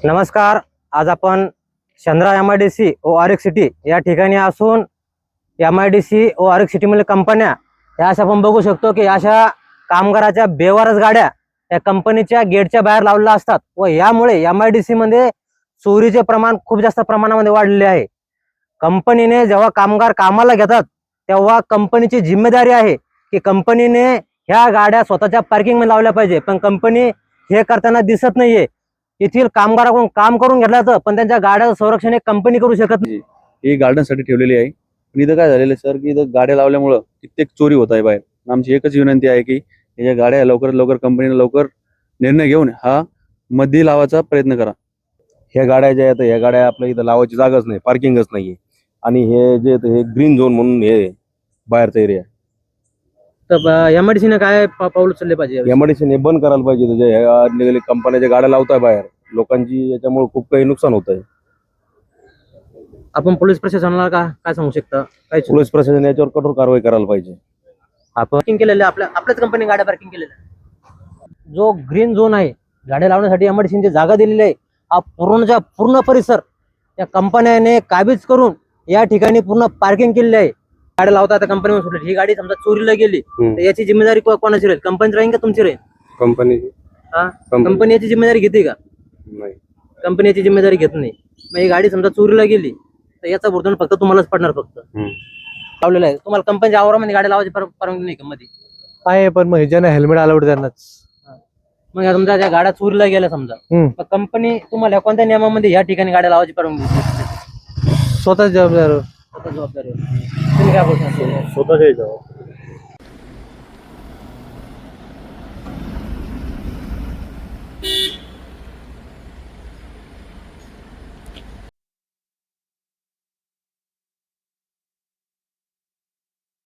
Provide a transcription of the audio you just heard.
नमस्कार. आज आपण चंद्रा MIDC व आरेख सिटी या ठिकाणी असून MIDC व आरेख सिटी मधील कंपन्या या अशा आपण बघू शकतो की अशा कामगाराच्या बेवारस गाड्या या कंपनीच्या गेटच्या बाहेर लावलेल्या असतात व यामुळे MIDC मध्ये चोरीचे प्रमाण खूप जास्त प्रमाणामध्ये वाढलेले आहे. कंपनीने जेव्हा कामगार कामाला घेतात तेव्हा कंपनीची जिम्मेदारी आहे की कंपनीने ह्या गाड्या स्वतःच्या पार्किंग मध्ये लावल्या पाहिजे, पण कंपनी हे करताना दिसत नाहीये. येथील कामगाराकडून काम करून घेतलं जातं पण त्यांच्या गाड्याचं संरक्षण हे कंपनी करू शकत नाही. ही गार्डनसाठी ठेवलेली आहे. पण इथं काय झालेलं आहे सर की इथं गाड्या लावल्यामुळं कित्येक चोरी होत आहे बाहेर. आमची एकच विनंती आहे की या गाड्या लवकरात लवकर कंपनीने लवकर निर्णय घेऊन हा मध्ये लावायचा प्रयत्न करा. ह्या गाड्या ज्या आहेत ह्या गाड्या आपल्या इथं लावायची जागाच नाही, पार्किंगच नाहीये. आणि हे जे हे ग्रीन झोन म्हणून हे बाहेरचा एरिया तर MIDC ने काय पाऊल उचलले पाहिजे? MIDC ने बंद करायला पाहिजे. तुझ्या कंपन्याच्या गाड्या लावताय बाहेर, लोकांची याच्यामुळे खूप काही नुकसान होत आहे. आपण पोलीस प्रशासनाला काय सांगू शकता? काय पोलीस प्रशासन याच्यावर कठोर कारवाई करायला पाहिजे. आपण पार्किंग केलेलं आपल्याच कंपनी गाड्या पार्किंग केलेल्या आहे. जो ग्रीन झोन आहे गाड्या लावण्यासाठी MIDC ने जागा दिलेली आहे, हा पूर्ण परिसर त्या कंपन्याने काबीज करून या ठिकाणी पूर्ण पार्किंग केलेली आहे. गाड्या लावता आता कंपनीवर सुटली, ही गाडी समजा चोरीला गेली तर याची जिम्मेदारी कोणाची राहील? कंपनीची राहील का तुमची राहील? कंपनी कंपनी याची जिम्मेदारी घेते का? नाही, कंपनी याची जिम्मेदारी घेत नाही. मग ही गाडी समजा चोरीला गेली तर याचा भुगतान फक्त तुम्हालाच पडणार. फक्त लावलेलं आहे तुम्हाला कंपनीच्या आवारामध्ये गाड्या लावायची परवानगी नाही का मध्ये आहे, पण मग ज्यांना हेल्मेट अलाउड त्यांनाच. मग या समजा त्या गाड्या चोरीला गेल्या समजा, तर कंपनी तुम्हाला कोणत्या नियमामध्ये या ठिकाणी गाड्या लावायची परवानगी देते? स्वतः जबाबदार. स्वतः जबाबदारी. तुम्ही काय बोलता? स्वतःच्या